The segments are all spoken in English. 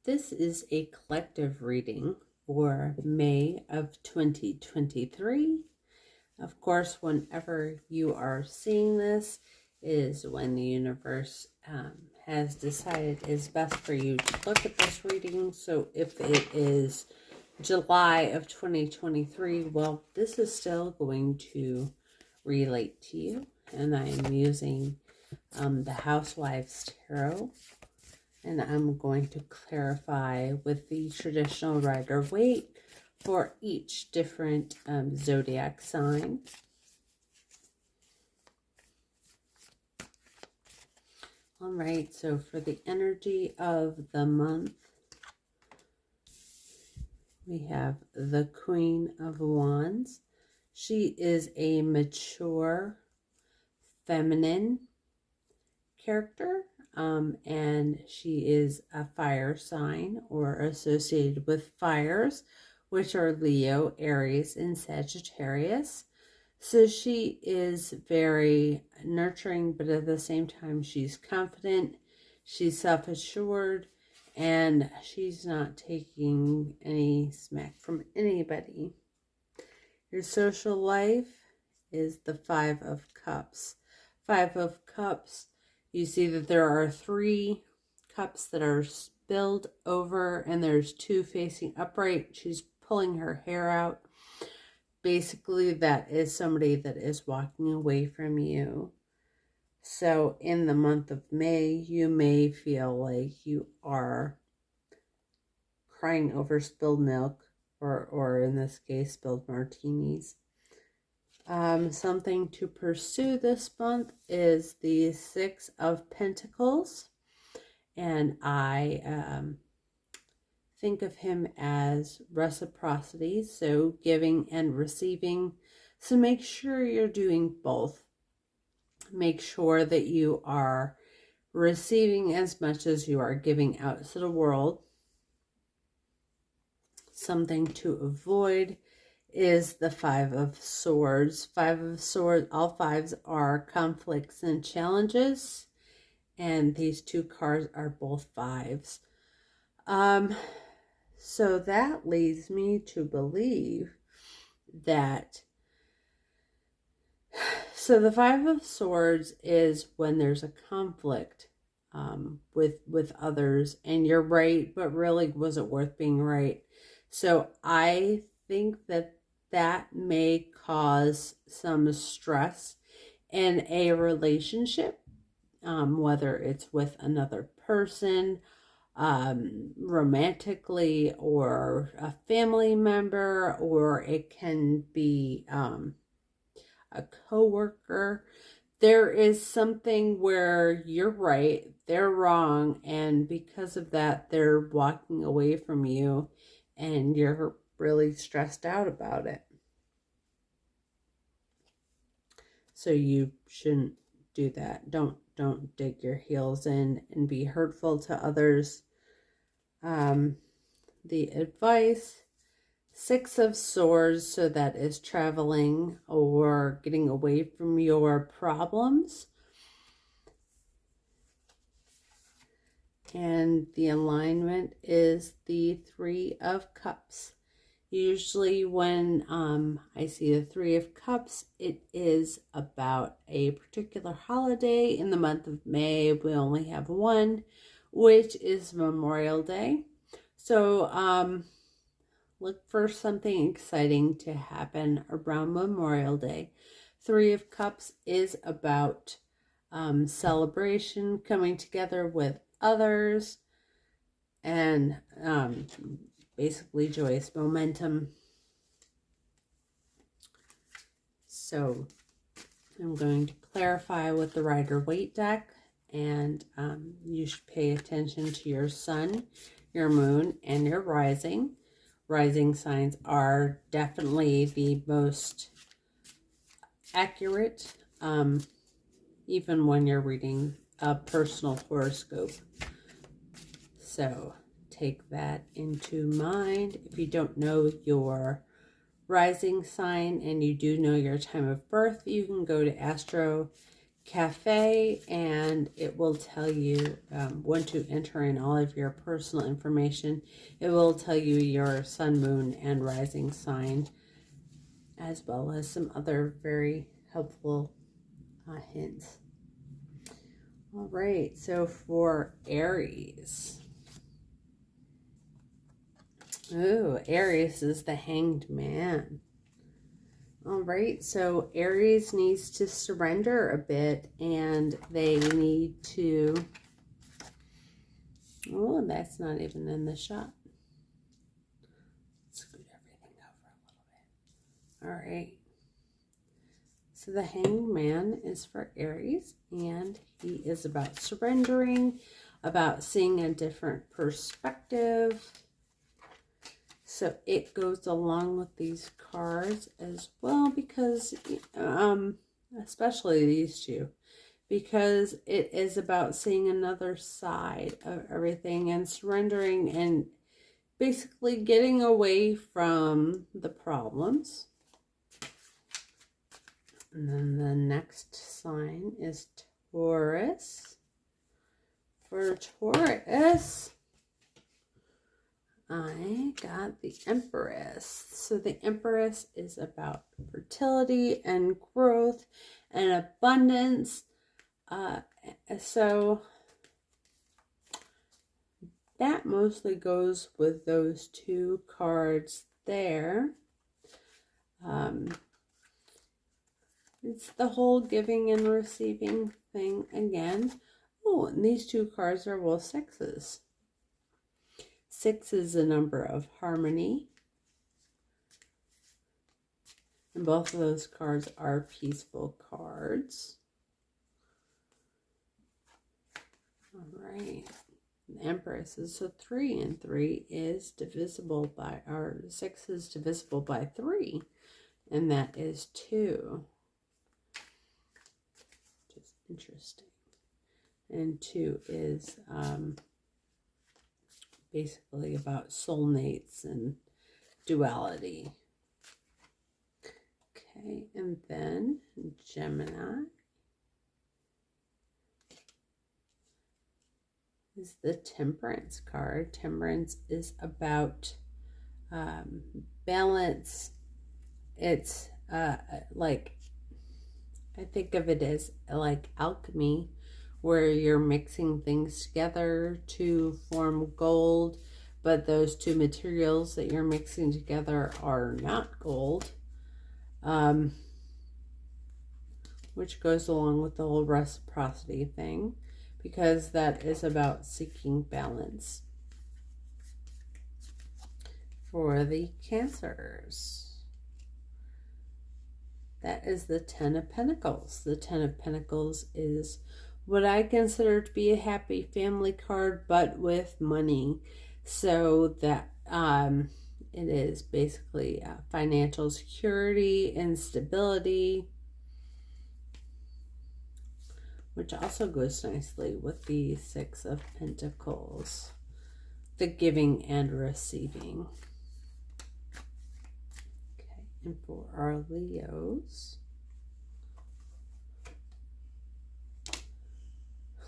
This is a collective reading for May of 2023. Of course, whenever you are seeing this is when the universe has decided is best for you to look at this reading. So if it is July of 2023, well, this is still going to relate to you. And I am using the Housewives Tarot. And I'm going to clarify with the traditional rider Waite for each different zodiac sign. All right, so for the energy of the month, we have the Queen of Wands. She is a mature, feminine character. And she is a fire sign or associated with fires, which are Leo, Aries, and Sagittarius. So she is very nurturing, but at the same time, she's confident, she's self-assured, and she's not taking any smack from anybody. Your social life is the Five of Cups. Five of Cups, you see that there are 3 cups that are spilled over and there's 2 facing upright. She's pulling her hair out. Basically, that is somebody that is walking away from you. So in the month of May, you may feel like you are crying over spilled milk or in this case, spilled martinis. Something to pursue this month is the Six of Pentacles, and I think of him as reciprocity, so giving and receiving. So make sure you're doing both. Make sure that you are receiving as much as you are giving out to the world. Something to avoid is the Five of Swords. Five of Swords, all fives are conflicts and challenges, and these 2 cards are both fives. So that leads me to believe that, so the Five of Swords is when there's a conflict with others, and you're right, but really was it worth being right? So I think that may cause some stress in a relationship, whether it's with another person, romantically, or a family member, or it can be a coworker. There is something where you're right, they're wrong, and because of that, they're walking away from you, and you're really stressed out about it. So you shouldn't do that. Don't dig your heels in and be hurtful to others. The advice, Six of Swords, so that is traveling or getting away from your problems. And the alignment is the Three of Cups. Usually when I see the Three of Cups, it is about a particular holiday. In the month of May, we only have one, which is Memorial Day. So look for something exciting to happen around Memorial Day. Three of Cups is about celebration, coming together with others, and basically joyous momentum. So I'm going to clarify with the Rider-Waite deck, and you should pay attention to your sun, your moon, and your rising. Rising signs are definitely the most accurate, even when you're reading a personal horoscope. So take that into mind. If you don't know your rising sign and you do know your time of birth, you can go to cafe, and it will tell you when to enter in all of your personal information. It will tell you your sun, moon, and rising sign, as well as some other very helpful hints. All right, so for Aries. Oh, Aries is the Hanged Man. All right, so Aries needs to surrender a bit, and they need to... Oh, that's not even in the shot. Scoot everything over a little bit. All right. So the Hanged Man is for Aries, and he is about surrendering, about seeing a different perspective. So it goes along with these cards as well, because, especially these two, because it is about seeing another side of everything and surrendering and basically getting away from the problems. And then the next sign is Taurus. For Taurus, I got the Empress. So the Empress is about fertility and growth and abundance. So that mostly goes with those two cards there. It's the whole giving and receiving thing again. Oh, and these two cards are both sixes. 6 is a number of harmony. And both of those cards are peaceful cards. All right. The Empress is a 3, and 3 is divisible by, or 6 is divisible by 3, and that is 2. Just interesting. And 2 is basically about soulmates and duality. Okay, and then Gemini is the Temperance card. Temperance is about balance. It's like, I think of it as like alchemy, where you're mixing things together to form gold, but those two materials that you're mixing together are not gold, which goes along with the whole reciprocity thing, because that is about seeking balance. For the Cancers, that is the 10 of Pentacles. The 10 of Pentacles is what I consider to be a happy family card, but with money. So that it is basically financial security and stability, which also goes nicely with the 6 of Pentacles, the giving and receiving. Okay, and for our Leos,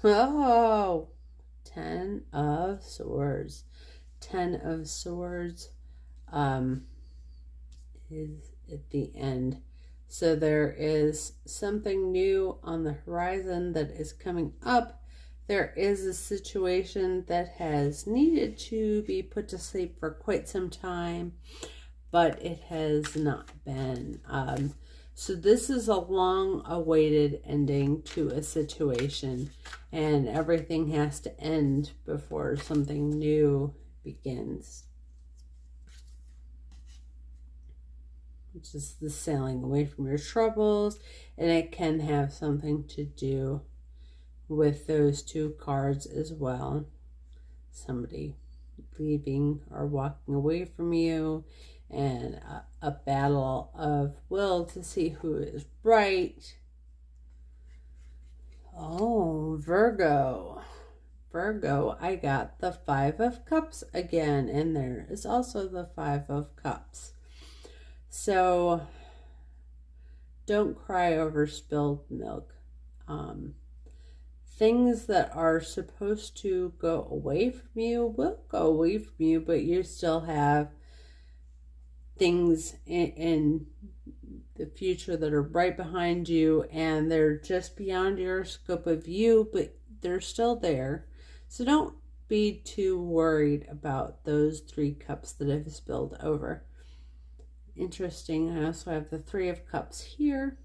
oh, 10 of Swords. 10 of Swords is at the end. So there is something new on the horizon that is coming up. There is a situation that has needed to be put to sleep for quite some time, but it has not been. So this is a long-awaited ending to a situation, and everything has to end before something new begins, which is the sailing away from your troubles, and it can have something to do with those two cards as well. Somebody leaving or walking away from you, and a battle of will to see who is right. Oh, Virgo. Virgo, I got the 5 of Cups again, and there is also the 5 of Cups. So don't cry over spilled milk. Things that are supposed to go away from you will go away from you, but you still have things in the future that are right behind you, and they're just beyond your scope of view, but they're still there. So don't be too worried about those 3 cups that have spilled over. Interesting, I also have the 3 of Cups here.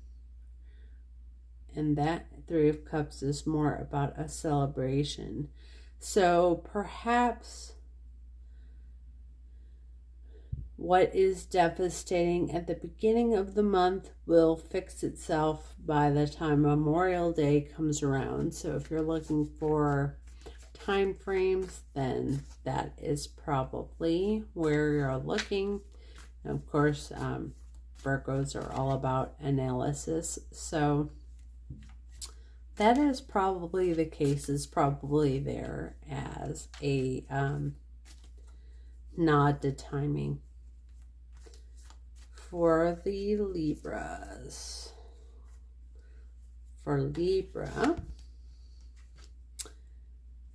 And that 3 of Cups is more about a celebration. So perhaps what is devastating at the beginning of the month will fix itself by the time Memorial Day comes around. So if you're looking for time frames, then that is probably where you're looking. And of course, Virgos are all about analysis. So that is probably the case, is probably there as a nod to timing. For the Libras, for Libra,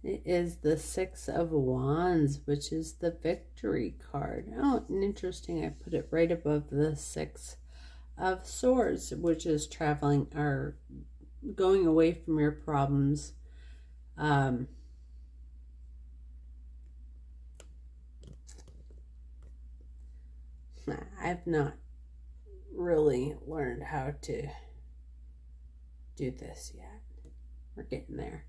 it is the 6 of Wands, which is the victory card. Oh, interesting. I put it right above the 6 of Swords, which is traveling or going away from your problems. I've not really learned how to do this yet. We're getting there.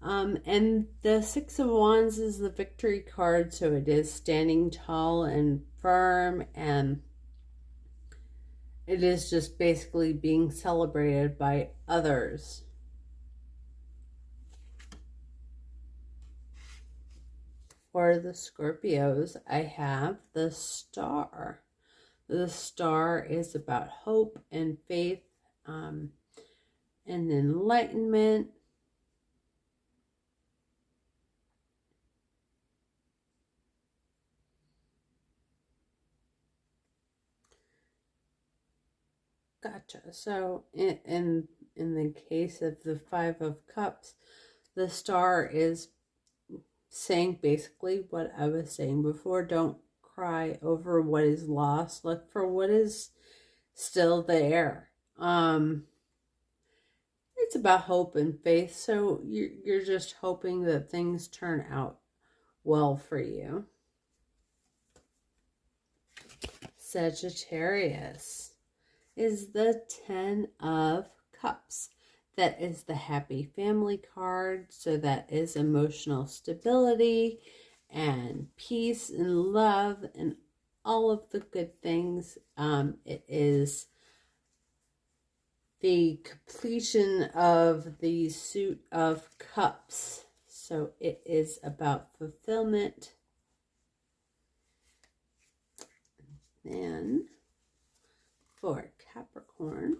And the 6 of Wands is the victory card, so it is standing tall and firm, and it is just basically being celebrated by others. For the Scorpios, I have the Star. The Star is about hope and faith, and enlightenment. Gotcha. So in the case of the 5 of Cups, the Star is saying basically what I was saying before. Don't cry over what is lost. Look for what is still there. It's about hope and faith. So you're just hoping that things turn out well for you. Sagittarius is the 10 of Cups. That is the happy family card. So that is emotional stability and peace and love and all of the good things. It is the completion of the suit of cups. So it is about fulfillment. Then for Capricorn,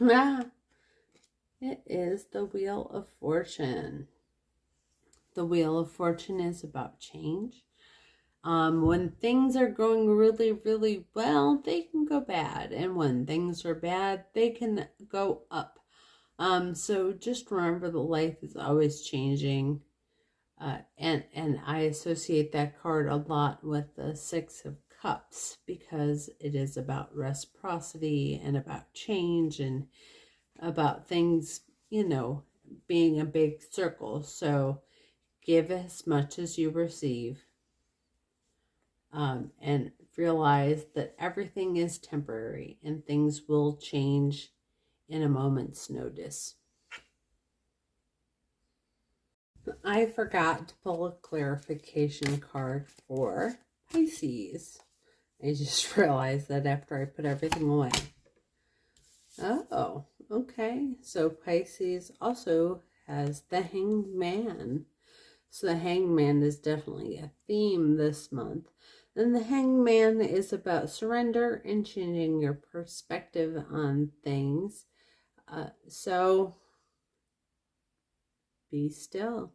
it is the Wheel of Fortune. The Wheel of Fortune is about change. When things are going really, really well, they can go bad. And when things are bad, they can go up. So just remember that life is always changing. And I associate that card a lot with the 6 of Cups because it is about reciprocity and about change and about things, you know, being a big circle. So give as much as you receive. And realize that everything is temporary and things will change in a moment's notice. I forgot to pull a clarification card for Pisces. I just realized that after I put everything away. Oh, okay. So Pisces also has the Hangman. So the Hangman is definitely a theme this month. And the Hangman is about surrender and changing your perspective on things. So be still.